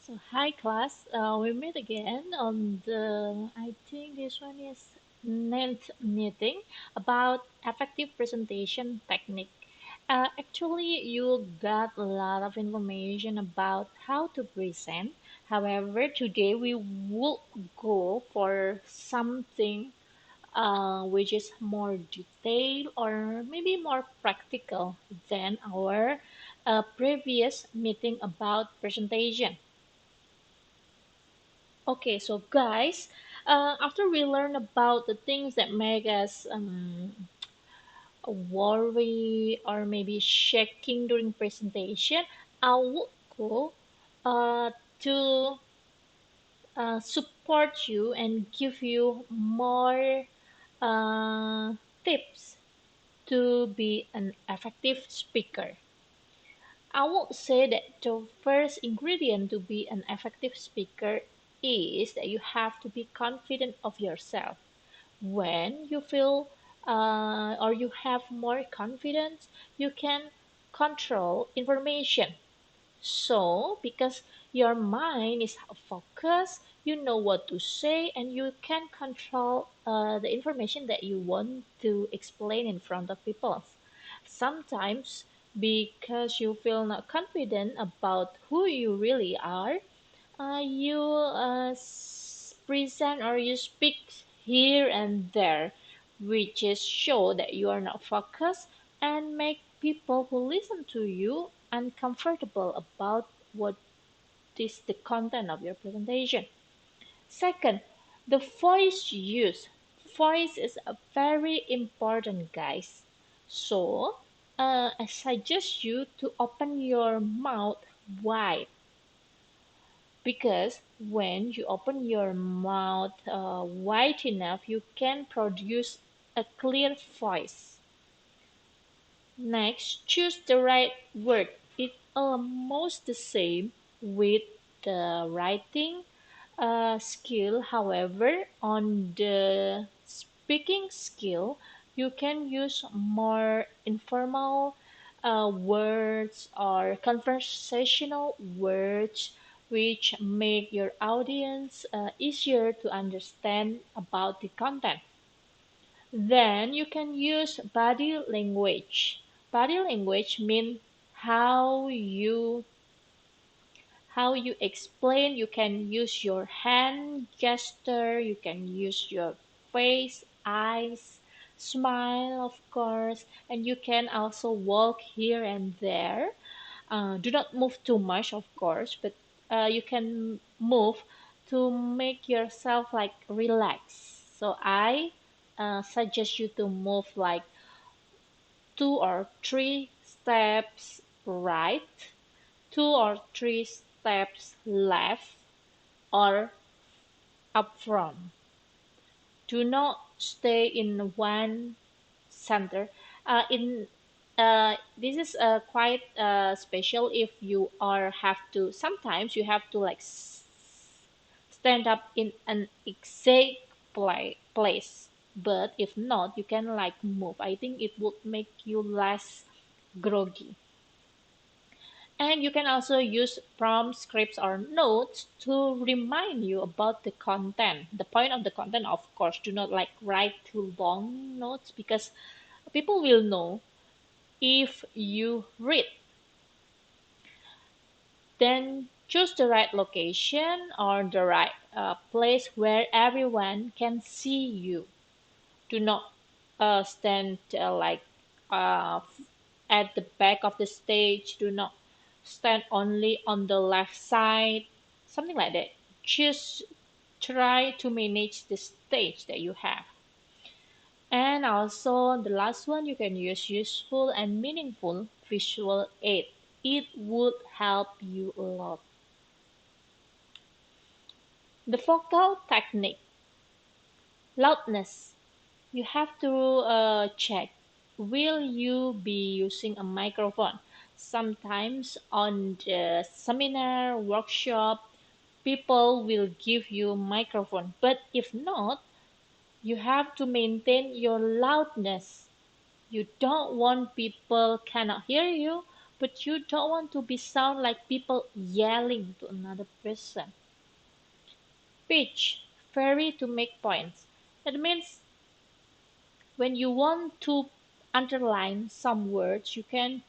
So, hi class, we meet again on I think this one is ninth meeting about effective presentation technique. Actually, you got a lot of information about how to present. However, today we will go for something which is more detailed or maybe more practical than our previous meeting about presentation. Okay, so guys, after we learn about the things that make us worry or maybe shaking during presentation, I would go to support you and give you more uh, tips to be an effective speaker. I would say that the first ingredient to be an effective speaker is that you have to be confident of yourself. When you feel or you have more confidence, you can control information. So, because your mind is focused, you know what to say, and you can control the information that you want to explain in front of people. Sometimes, because you feel not confident about who you really are, you present or you speak here and there, which is show that you are not focused and make people who listen to you uncomfortable about what is the content of your presentation. Second, the voice use. Voice is a very important, guys. So, I suggest you to open your mouth wide because when you open your mouth wide enough, you can produce a clear voice. Next, choose the right word. It's almost the same with the writing skill. However, on the speaking skill, you can use more informal words or conversational words which make your audience easier to understand about the content. Then you can use body language. Body language means how you how you explain. You can use your hand gesture, you can use your face, eyes, smile, of course, and you can also walk here and there. Do not move too much, of course, but you can move to make yourself like relax. So I suggest you to move like 2 or 3 steps right, 2 or 3 steps left, or up front. Do not stay in one center. In This is quite special if you are have to. Sometimes you have to like stand up in an exact place. But if not, you can like move. I think it would make you less groggy. And you can also use prompt scripts or notes to remind you about the content. The point of the content, of course, do not like write too long notes because people will know if you read. Then choose the right location or the right place where everyone can see you. Do not stand uh, at the back of the stage. Do not stand only on the left side, something like that. Just try to manage the stage that you have. And also, the last one, you can use useful and meaningful visual aid. It would help you a lot. The vocal technique, loudness. You have to check, will you be using a microphone? Sometimes on the seminar, workshop, people will give you microphone. But if not, you have to maintain your loudness. You don't want people cannot hear you, but you don't want to be sound like people yelling to another person. Pitch, vary to make points. That means when you want to underline some words, you can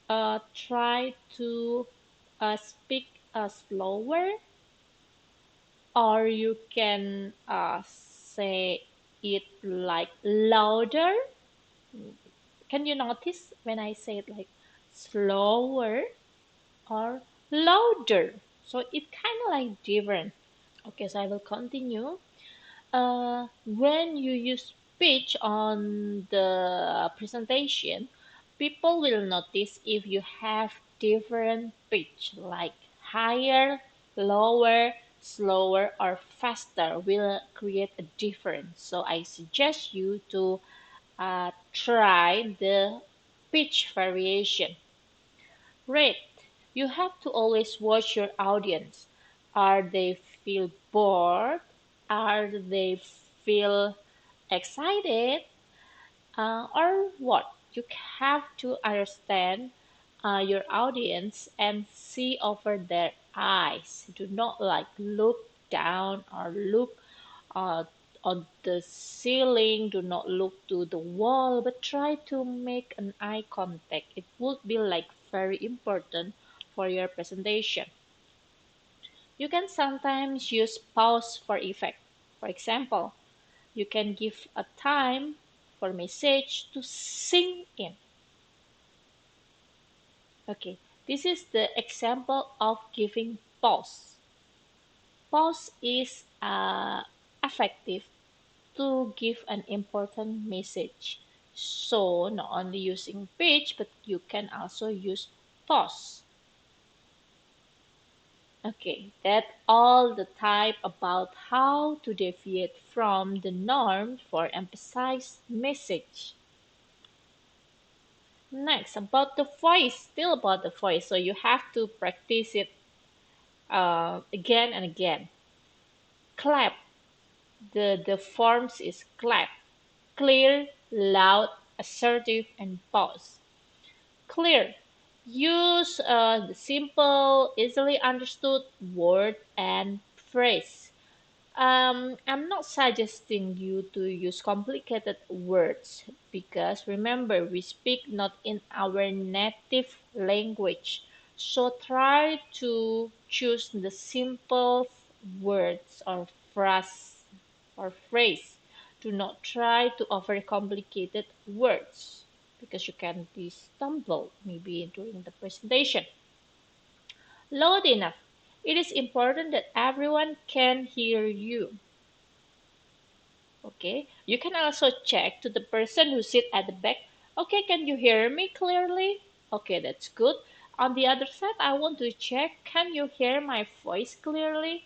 try to speak slower, or you can say it like louder. Can you notice when I say it like slower or louder? So it kind of like different. Okay, so I will continue. When you use pitch on the presentation, people will notice if you have different pitch, like higher, lower, slower, or faster will create a difference. So I suggest you to try the pitch variation. Rate. You have to always watch your audience. Are they feel bored? Are they feel excited? Or what? You have to understand your audience and see over their eyes. Do not like look down or look uh, on the ceiling. Do not look to the wall, but try to make an eye contact. It would be like very important for your presentation. You can sometimes use pause for effect. For example, you can give a time for message to sink in. Okay, this is the example of giving pause. Pause is effective to give an important message. So not only using pitch, but you can also use pause. Okay, that's all the type about how to deviate from the norm for emphasized message. Next, about the voice, still about the voice. So you have to practice it again and again. Clap. The forms is clap. Clear, loud, assertive, and pause. Clear. Use the simple, easily understood word and phrase. I'm not suggesting you to use complicated words because remember, we speak not in our native language. So try to choose the simple words or phrase. Do not try to overcomplicated words because you can be stumbled maybe during the presentation. Loud enough. It is important that everyone can hear you. Okay, you can also check to the person who sit at the back. Okay, can you hear me clearly? Okay, that's good. On the other side, I want to check, can you hear my voice clearly?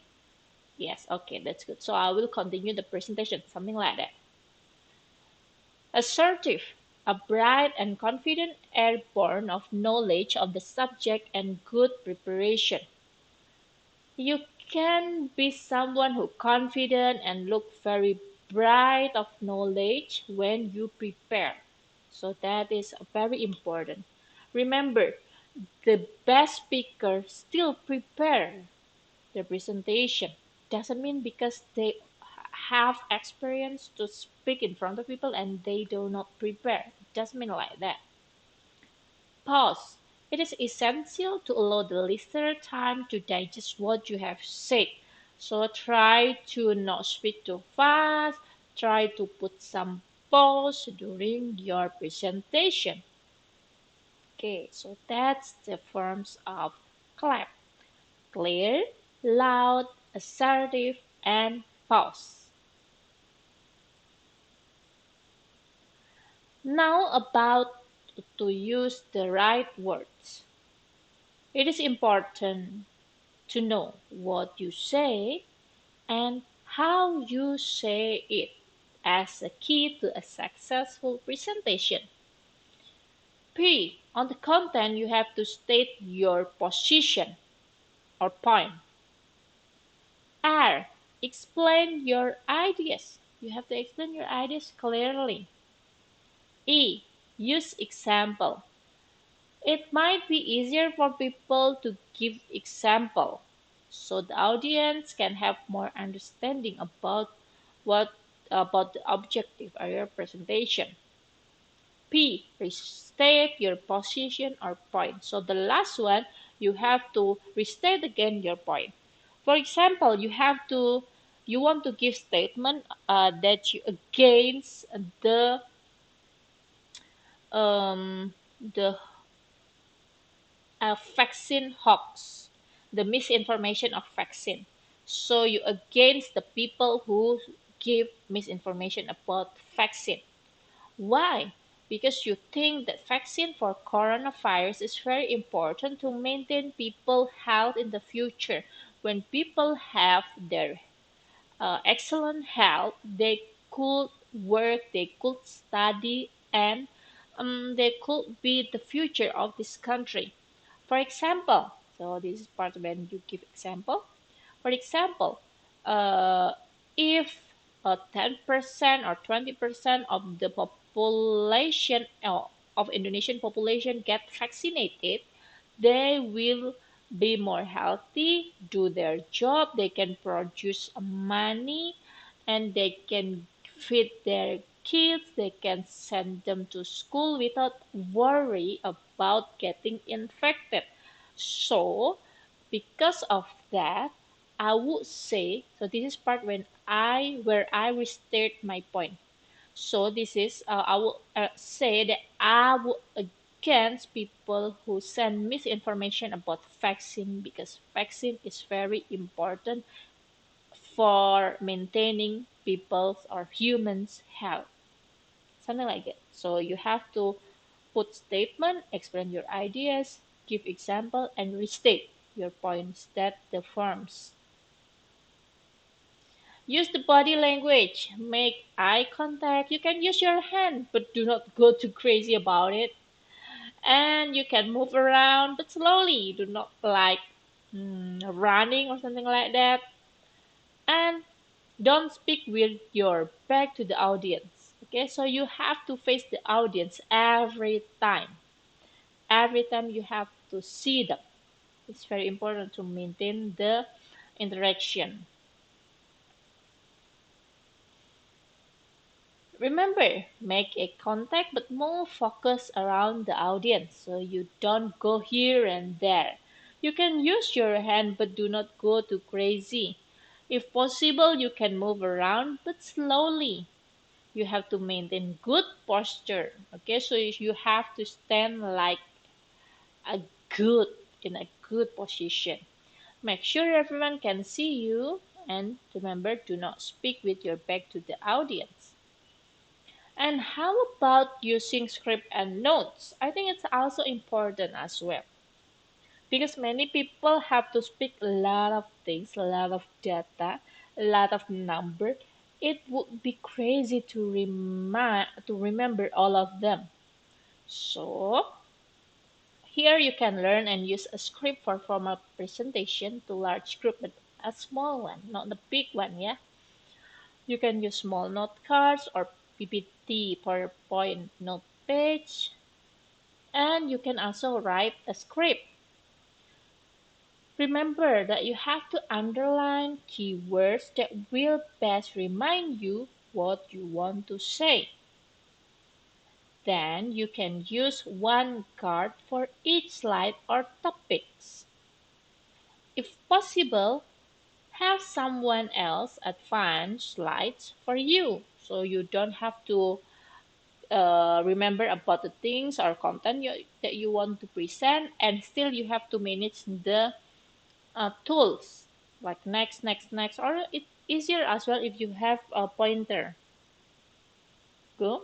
Yes, okay, that's good. So I will continue the presentation, something like that. Assertive, a bright and confident air born of knowledge of the subject and good preparation. You can be someone who confident and look very bright of knowledge when you prepare. So that is very important. Remember, the best speaker still prepare the presentation. Doesn't mean because they have experience to speak in front of people and they do not prepare. Doesn't mean like that. Pause. It is essential to allow the listener time to digest what you have said. So try to not speak too fast. Try to put some pause during your presentation. Okay, so that's the forms of clap. Clear, loud, assertive, and pause. Now about to use the right words. It is important to know what you say and how you say it as a key to a successful presentation. P. On the content, you have to state your position or point. R. Explain your ideas. You have to explain your ideas clearly. E. Use example. It might be easier for people to give example so the audience can have more understanding what about the objective of your presentation. P. Restate your position or point. So the last one, you have to restate again your point. For example, you want to give statement that you against um, the vaccine hoax, the misinformation of vaccine. So you against the people who give misinformation about vaccine. Why? Because you think that vaccine for coronavirus is very important to maintain people health in the future. When people have their excellent health, they could work, they could study, and they could be the future of this country. For example, so this is part when you give example. For example, uh, if 10% or 20% of the population of Indonesian population get vaccinated, they will be more healthy, do their job, they can produce money, and they can feed their kids, they can send them to school without worry about getting infected. So, because of that, I would say, so this is part where I restate my point. So this is I will say that I would against people who send misinformation about vaccine because vaccine is very important for maintaining people's or humans' health. Something like that. So you have to put statement, explain your ideas, give example, and restate your points that the firms. Use the body language. Make eye contact. You can use your hand, but do not go too crazy about it. And you can move around, but slowly. Do not like running or something like that. And don't speak with your back to the audience. Okay, so you have to face the audience every time. Every time you have to see them. It's very important to maintain the interaction. Remember, make a contact but more focus around the audience so you don't go here and there. You can use your hand but do not go too crazy. If possible, you can move around but slowly. You have to maintain good posture. Okay, so you have to stand like a good in a good position. Make sure everyone can see you and remember do not speak with your back to the audience. And how about using script and notes? I think it's also important as well because many people have to speak a lot of things, a lot of data, a lot of number. It would be crazy to remember all of them. So here you can learn and use a script for formal presentation to large group, but a small one, not the big one. Yeah, you can use small note cards or PPT, PowerPoint note page, and you can also write a script. Remember that you have to underline keywords that will best remind you what you want to say. Then you can use one card for each slide or topics. If possible, have someone else advance slides for you so you don't have to remember about the things or content that you want to present and still you have to manage the tools like next or it's easier as well if you have a pointer. Go.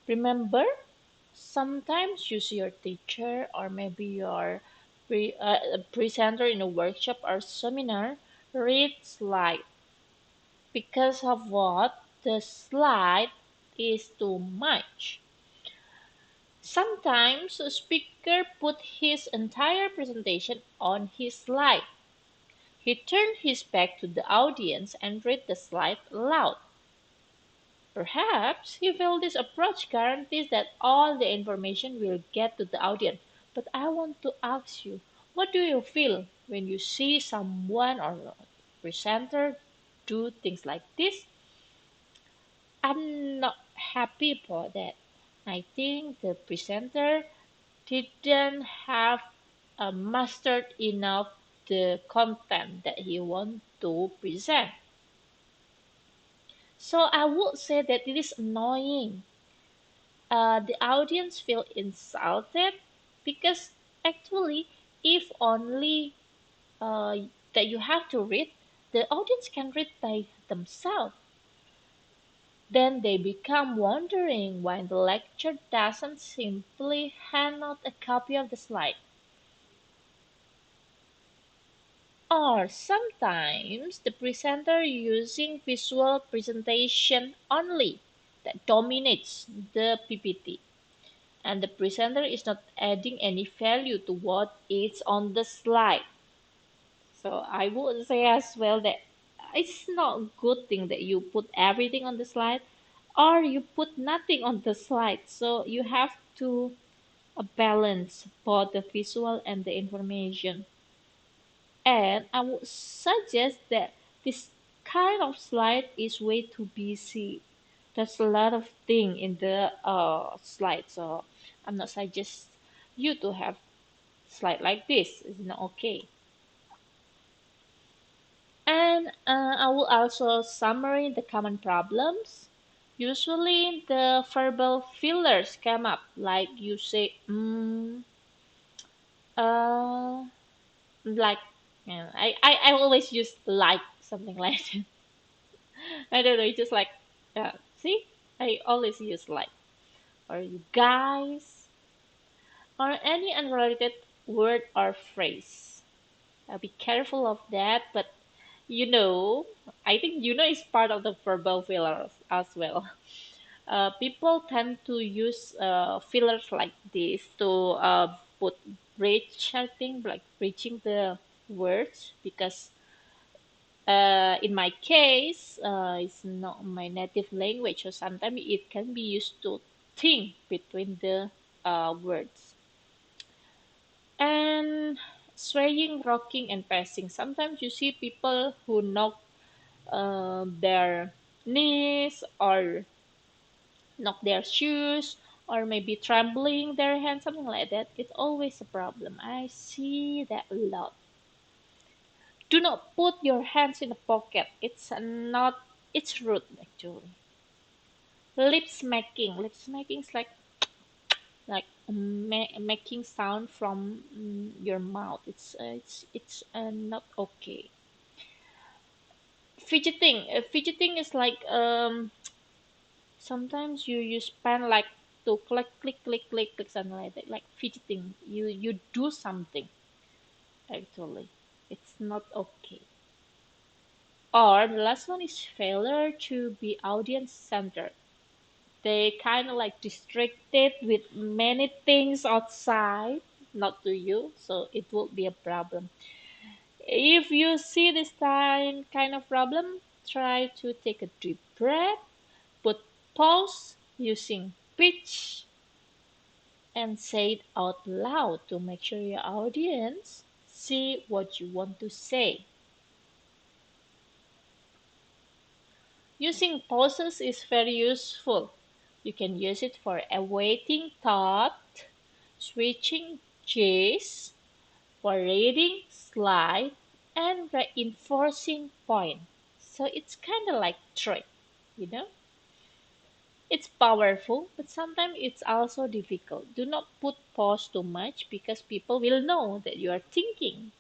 Remember, sometimes use your teacher or maybe your presenter in a workshop or seminar read slide because of what the slide is too much. Sometimes a speaker put his entire presentation on his slide. He turned his back to the audience and read the slide aloud. Perhaps you feel this approach guarantees that all the information will get to the audience. But I want to ask you, what do you feel when you see someone or a presenter do things like this? I'm not happy for that. I think the presenter didn't have mastered enough the content that he want to present. So I would say that it is annoying. The audience feel insulted because actually, if only that you have to read, the audience can read by themselves. Then they become wondering why the lecture doesn't simply hand out a copy of the slide. Or sometimes the presenter using visual presentation only that dominates the PPT. And the presenter is not adding any value to what is on the slide. So I would say as well that it's not a good thing that you put everything on the slide or you put nothing on the slide. So you have to balance both the visual and the information. And I would suggest that this kind of slide is way too busy. There's a lot of thing in the slide, so I'm not suggest you to have slide like this. It's not okay. And I will also summarize the common problems. Usually, the verbal fillers come up, like you say, uh, like, yeah, I always use like something like that. I don't know, it's just like, see, I always use like, or you guys, or any unrelated word or phrase. Be careful of that, but you know, I think you know is part of the verbal fillers as well. People tend to use fillers like this to put bridge, I think, like bridging the words because in my case, it's not my native language, so sometimes it can be used to think between the words. And swaying, rocking, and passing. Sometimes you see people who knock their knees or knock their shoes or maybe trembling their hands, something like that. It's always a problem. I see that a lot. Do not put your hands in the pocket. It's not. It's rude actually. Lip smacking. Lip smacking is like making sound from your mouth. It's not okay. Fidgeting. Fidgeting is like sometimes you use pen like to click something like that. Like fidgeting. You do something actually. It's not okay. Or the last one is failure to be audience centered. They kind of like distracted with many things outside, not to you, so it will be a problem. If you see this kind of problem, try to take a deep breath, put pause using pitch, and say it out loud to make sure your audience see what you want to say. Using pauses is very useful. You can use it for awaiting thought, switching gears, for reading slide, and reinforcing point. So it's kind of like trick, you know? It's powerful, but sometimes it's also difficult. Do not put pause too much because people will know that you are thinking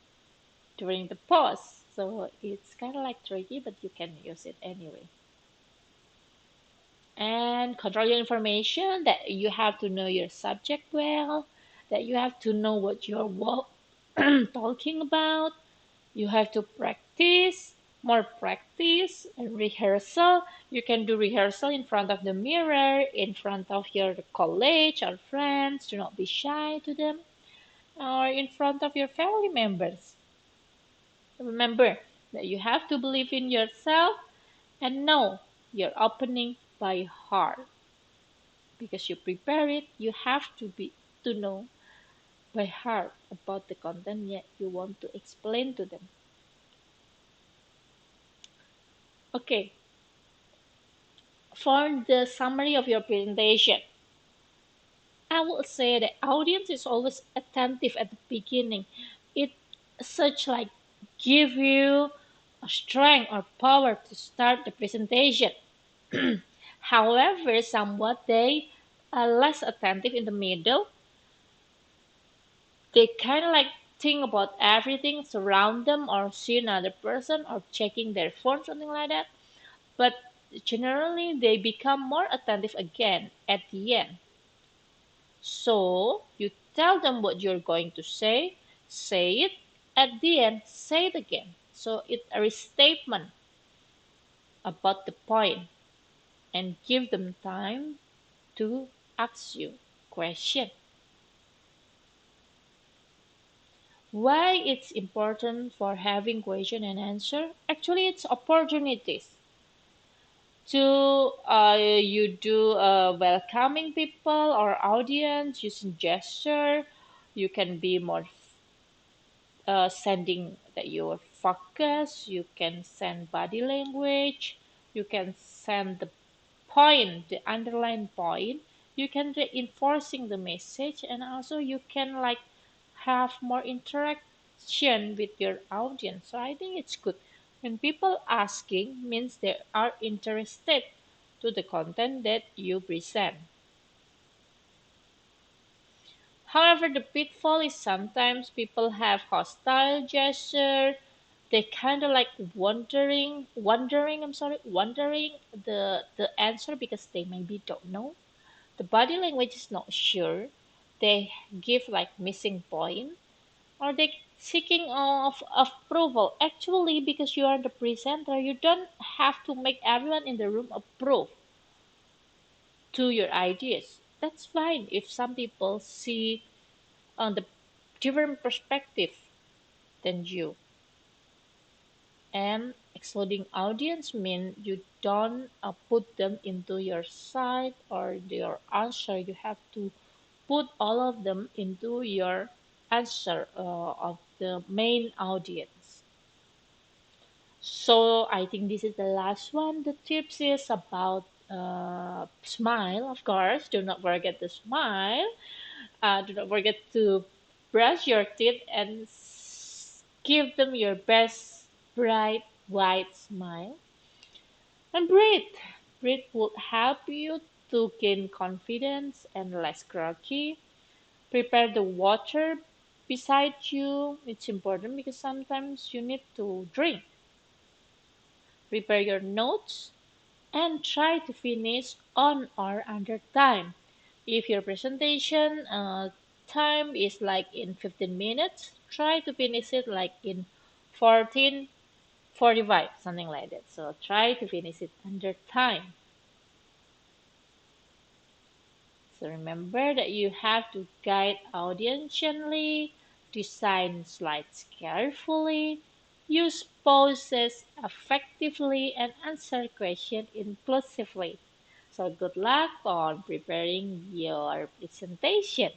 during the pause. So it's kind of like tricky, but you can use it anyway. And control your information, that you have to know your subject well, that you have to know what you're talking about. You have to practice, more practice and rehearsal. You can do rehearsal in front of the mirror, in front of your colleagues or friends. Do not be shy to them, or in front of your family members. Remember that you have to believe in yourself and know your opening by heart because you prepare it. You have to know by heart about the content that you want to explain to them. Okay, for the summary of your presentation, I would say the audience is always attentive at the beginning. It such like give you a strength or power to start the presentation. However, somewhat they are less attentive in the middle. They kind of like think about everything surround them or see another person or checking their phone, something like that. But generally, they become more attentive again at the end. So you tell them what you're going to say it at the end, say it again. So it's a restatement about the point and give them time to ask you question. Why it's important for having question and answer? Actually, it's opportunities to you do welcoming people or audience using gesture. You can be more sending that your focus. You can send body language. You can send the point, the underlying point. You can reinforcing the message, and also you can like have more interaction with your audience. So I think it's good when people asking means they are interested to the content that you present. However, the pitfall is sometimes people have hostile gesture. They kind of like wondering the answer because they maybe don't know. The body language is not sure. They give like missing point or they seeking of approval. Actually, because you are the presenter, you don't have to make everyone in the room approve to your ideas. That's fine if some people see on the different perspective than you. And excluding audience mean you don't put them into your side or your answer. You have to put all of them into your answer of the main audience. So I think this is the last one. The tips is about smile, of course. Do not forget to smile. Do not forget to brush your teeth and give them your best bright white smile. And breathe. Breathe will help you to gain confidence and less groggy. Prepare the water beside you. It's important because sometimes you need to drink. Prepare your notes and try to finish on or under time. If your presentation time is like in 15 minutes, try to finish it like in 14:45, something like that. So try to finish it under time. So remember that you have to guide audience gently, design slides carefully, use poses effectively, and answer questions inclusively. So good luck on preparing your presentation.